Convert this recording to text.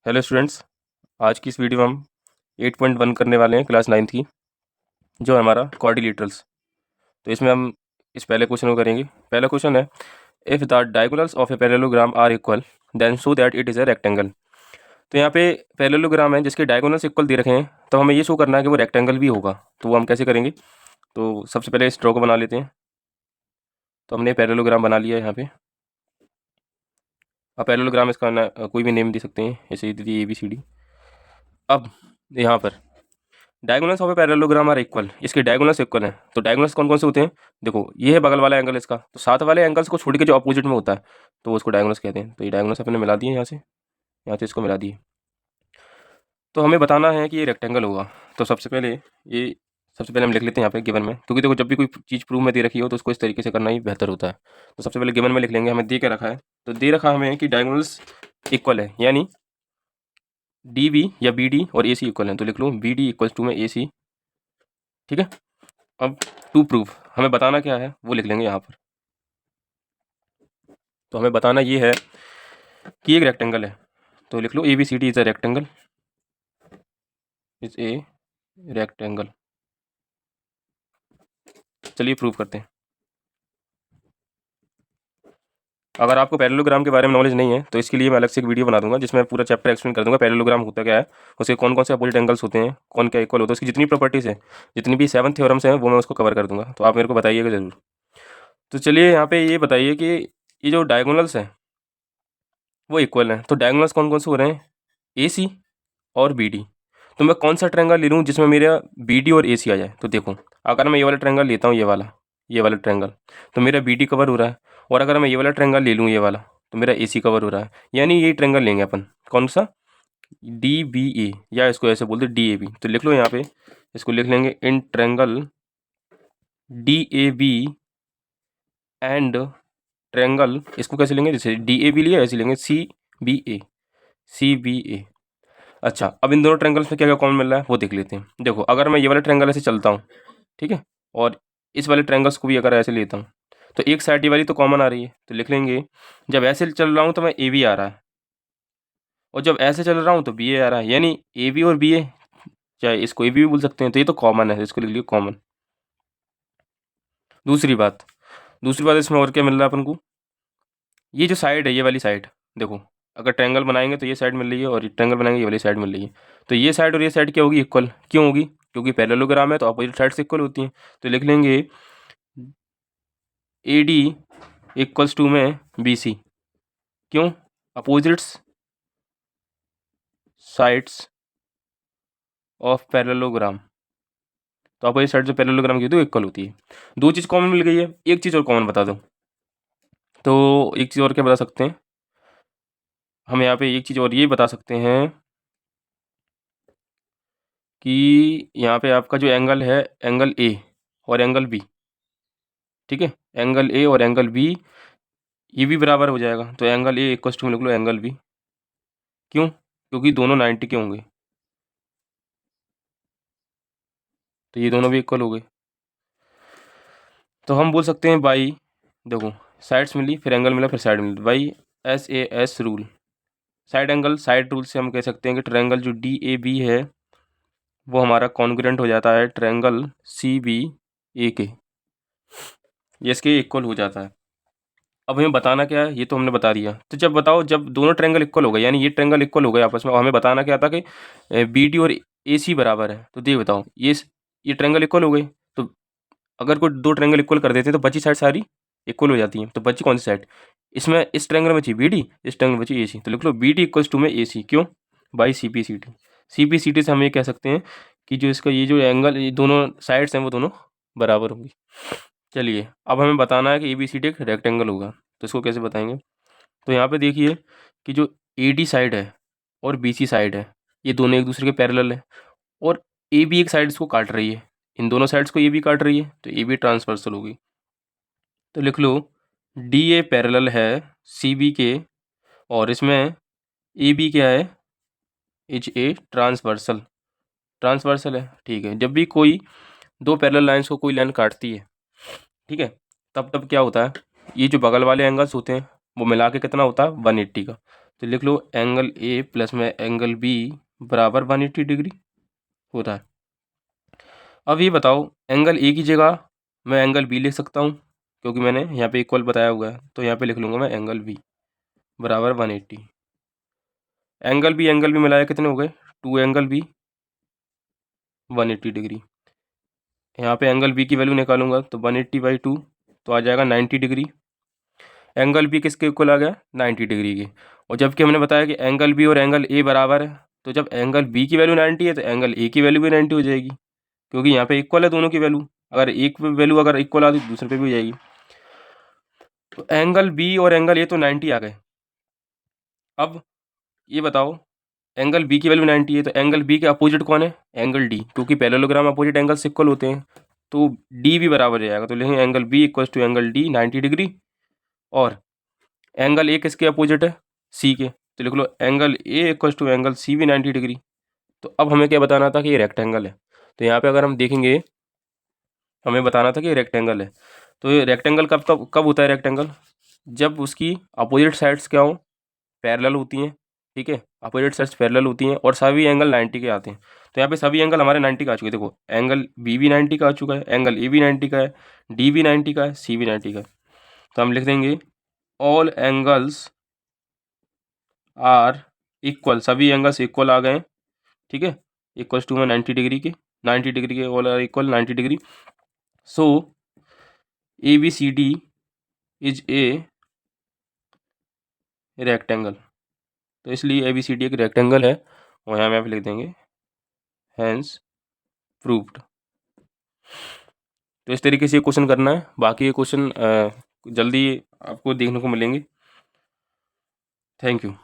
Hello students. आज की इस वीडियो में हम 8.1 करने वाले हैं क्लास 9th की, जो है हमारा क्वाड्रिलेटरल्स। तो इसमें हम इस पहले क्वेश्चन को करेंगे। पहला क्वेश्चन है, if the diagonals of a parallelogram are equal then show that it is a rectangle. तो यहाँ पे पैरेललोग्राम है जिसके डायगोनल्स इक्वल दे रखे हैं, तो हमें ये शो करना है कि वो रेक्टेंगल भी होगा। तो वो हम कैसे करेंगे? तो सबसे पहले इस ड्रॉ को बना लेते हैं। तो हमने पैरेललोग्राम बना लिया है यहाँ पे। अब पैरेललोग्राम इसका कोई भी नेम दे सकते हैं, ऐसे ही दे दिए ABCD। अब यहाँ पर diagonals of a parallelogram are equal, इसके डायगोनल्स इक्वल हैं। तो डायगोनल्स कौन कौन से होते हैं? देखो, ये है बगल वाला एंगल इसका, तो साथ वाले एंगल्स को छोड़ के जो अपोजिट में होता है तो उसको डायगोनल्स कहते हैं। तो ये डायगोनल्स अपने मिला दिए, यहाँ से इसको मिला दिए। तो हमें बताना है कि ये रेक्टेंगल होगा। तो सबसे पहले हम लिख लेते हैं यहाँ पे गिवन में, क्योंकि देखो जब भी कोई चीज़ प्रूफ में दे रखी हो तो उसको इस तरीके से करना ही बेहतर होता है। तो सबसे पहले गिवन में लिख लेंगे, हमें दे के रखा है। तो दे रखा हमें कि डायगोनल्स इक्वल है, यानी DB या BD और AC इक्वल है। तो लिख लो BD इक्वल्स टू में AC। ठीक है। अब टू प्रूफ हमें बताना क्या है वो लिख लेंगे यहाँ पर। तो हमें बताना ये है कि एक रेक्टेंगल है। तो लिख लो ABCD is a rectangle, is a rectangle. चलिए प्रूव करते हैं। अगर आपको पैरेललोग्राम के बारे में नॉलेज नहीं है तो इसके लिए मैं अलग से एक वीडियो बना दूंगा जिसमें पूरा चैप्टर एक्सप्लेन कर दूंगा पैरेललोग्राम होता क्या है, उसके कौन कौन से अपोजिट एंगल्स होते हैं, कौन क्या इक्वल होता है, उसकी जितनी प्रॉपर्टीज़ हैं, जितनी भी 7 थ्योरम्स हैं वो मैं उसको कवर कर दूंगा। तो आप मेरे को बताइएगा ज़रूर। तो चलिए यहाँ पे ये बताइए कि ये जो डायगोनल्स हैं वो इक्वल हैं। तो डायगोनल्स कौन कौन से हो रहे हैं? AC और BD। तो मैं कौन सा ट्रायंगल ले लूँ जिसमें मेरा BD और AC आ जाए? तो देखो, अगर मैं ये वाला ट्रायंगल लेता हूँ, ये वाला ट्रायंगल, तो मेरा BD कवर हो रहा है। और अगर मैं ये वाला ट्रायंगल ले लूँ, ये वाला, तो मेरा AC कवर हो रहा है। यानी ये ट्रायंगल लेंगे अपन, कौन सा? DBA, या इसको ऐसे बोलते DAB। तो लिख लो यहाँ पे, इसको लिख लेंगे in triangle DAB and triangle, इसको कैसे लेंगे? जैसे DAB लिया ऐसे लेंगे CBA। अच्छा, अब इन दोनों ट्रायंगल्स में क्या क्या कॉमन मिल रहा है वो देख लेते हैं। देखो, अगर मैं ये वाला ट्रायंगल ऐसे चलता हूँ, ठीक है, और इस वाले ट्रायंगल्स को भी अगर ऐसे लेता हूँ, तो एक साइड ये वाली तो कॉमन आ रही है। तो लिख लेंगे, जब ऐसे चल रहा हूँ तो मैं AB आ रहा है, और जब ऐसे चल रहा हूँ तो BA आ रहा है। यानी AB और BA, चाहे इसको AB भी बोल सकते हैं, तो ये तो कॉमन है, इसको लिख लियो कॉमन। दूसरी बात इसमें और क्या मिल रहा है अपन को? ये जो साइड है, ये वाली साइड, देखो, अगर ट्रायंगल बनाएंगे तो ये साइड मिल रही है, और ट्रायंगल बनाएंगे ये वाली साइड मिल रही है। तो ये साइड और ये साइड क्या होगी? इक्वल। क्यों होगी? क्योंकि पैरेललोग्राम है तो अपोजिट साइड से इक्वल होती हैं। तो लिख लेंगे AD इक्वल्स टू में BC। क्यों? Opposites sides of parallelogram. तो अपोजिट साइड जो पैरेललोग्राम की होती है इक्वल होती है। दो चीज़ कॉमन मिल गई है, एक चीज़ और कॉमन बता दो। तो एक चीज़ और क्या बता सकते हैं हम यहाँ पे? एक चीज़ और ये बता सकते हैं कि यहाँ पे आपका जो एंगल है, एंगल A और एंगल B, ठीक है, एंगल A और एंगल B ये भी बराबर हो जाएगा। तो एंगल A इक्वल टू लिख लो एंगल B। क्यों? क्योंकि दोनों 90 के होंगे, तो ये दोनों भी इक्वल हो गए। तो हम बोल सकते हैं बाई, देखो, साइड्स मिली, फिर एंगल मिला, फिर साइड मिली, by SAS rule, side angle side rule से हम कह सकते हैं कि ट्रायंगल जो DAB है वो हमारा कॉन्ग्रुएंट हो जाता है ट्रायंगल CBA के, ये इसके इक्वल हो जाता है। अब हमें बताना क्या है, ये तो हमने बता दिया। तो जब बताओ, जब दोनों ट्रायंगल इक्वल हो गए, यानी ये ट्रायंगल इक्वल हो गए आपस में, और हमें बताना क्या था कि BD और AC बराबर है। तो ये बताओ, ये ट्रायंगल इक्वल हो गए, तो अगर कोई दो ट्रायंगल इक्वल कर देते हैं तो बची साइड सारी इक्वल हो जाती हैं। तो बची कौन सी साइड? इसमें इस ट्रायंगल में बची BD, इस ट्रायंगल में बची AC। तो लिख लो BD इक्वल्स टू में AC। क्यों? बाई CPCD से हम ये कह सकते हैं कि जो इसका ये जो एंगल, ये दोनों साइड्स हैं वो दोनों बराबर होंगी। चलिए, अब हमें बताना है कि ABCD एक रेक्टेंगल होगा। तो इसको कैसे बताएंगे? तो यहाँ पे देखिए कि जो AD साइड है और BC साइड है, ये दोनों एक दूसरे के पैरेलल है, और AB एक साइड इसको काट रही है, इन दोनों साइड्स को AB काट रही है, तो AB ट्रांसवर्सल होगी। तो लिख लो DA पैरेलल है CB के, और इसमें AB क्या है? HA ट्रांसवर्सल है। ठीक है, जब भी कोई दो पैरेलल लाइंस को कोई लाइन काटती है, ठीक है, तब तब क्या होता है, ये जो बगल वाले एंगल्स होते हैं वो मिला के कितना होता है? 180 का। तो लिख लो एंगल ए प्लस में एंगल बी बराबर 180 डिग्री होता है। अब ये बताओ एंगल ए की जगह मैं एंगल बी लिख सकता हूँ क्योंकि मैंने यहाँ पे इक्वल बताया हुआ है, तो यहाँ पे लिख लूँगा मैं एंगल बी बराबर 180। एंगल बी मिलाया कितने हो गए, 2 एंगल बी 180 डिग्री। यहाँ पे एंगल बी की वैल्यू निकालूंगा तो 180/2 तो आ जाएगा 90 डिग्री। एंगल बी किसके इक्वल आ गया, 90 डिग्री के। और जबकि हमने बताया कि एंगल बी और एंगल ए बराबर है, तो जब एंगल बी की वैल्यू 90 है तो एंगल ए की वैल्यू भी 90 हो जाएगी, क्योंकि यहाँ पे इक्वल है दोनों की वैल्यू। अगर एक वैल्यू अगर इक्वल आती तो दूसरे पे भी हो जाएगी। तो एंगल बी और एंगल ए तो 90 आ गए। अब ये बताओ एंगल बी की वैल्यू 90 है तो एंगल बी के अपोजिट कौन है, एंगल डी, क्योंकि पैरेललोग्राम अपोजिट एंगल से इक्वल होते हैं, तो डी भी बराबर हो जाएगा। तो लिखेंगे angle B equals to angle D 90 degree. और एंगल ए किसके अपोजिट है, सी के, तो लिख लो angle A equals to angle C भी 90 डिग्री। तो अब हमें क्या बताना था कि ये रेक्टेंगल है। तो यहाँ पे अगर हम देखेंगे हमें बताना था कि ये रेक्टेंगल है। तो ये रेक्टेंगल कब होता है रेक्टेंगल, जब उसकी अपोजिट साइड्स क्या हो, पैरेलल होती हैं। ठीक है, अपोजिट साइड्स पैरेलल होती हैं और सभी एंगल 90 के आते हैं। तो यहाँ पे सभी एंगल हमारे 90 का आ चुके हैं। देखो एंगल बी भी 90 का आ चुका है, एंगल ए भी 90 का है, डी भी 90 का है, सी भी 90 का है। तो हम लिख देंगे ऑल एंगल्स आर इक्वल, सभी एंगल्स इक्वल आ गए। ठीक है, इक्वल्स टू में 90 डिग्री के, 90 डिग्री के all are equal 90 degree. So A B C D is a rectangle. तो इसलिए ए बी सी डी एक रेक्टेंगल है और यहाँ पे आप लिख देंगे हैंस प्रूव्ड। तो इस तरीके से ये क्वेश्चन करना है। बाकी ये क्वेश्चन जल्दी आपको देखने को मिलेंगे। Thank you.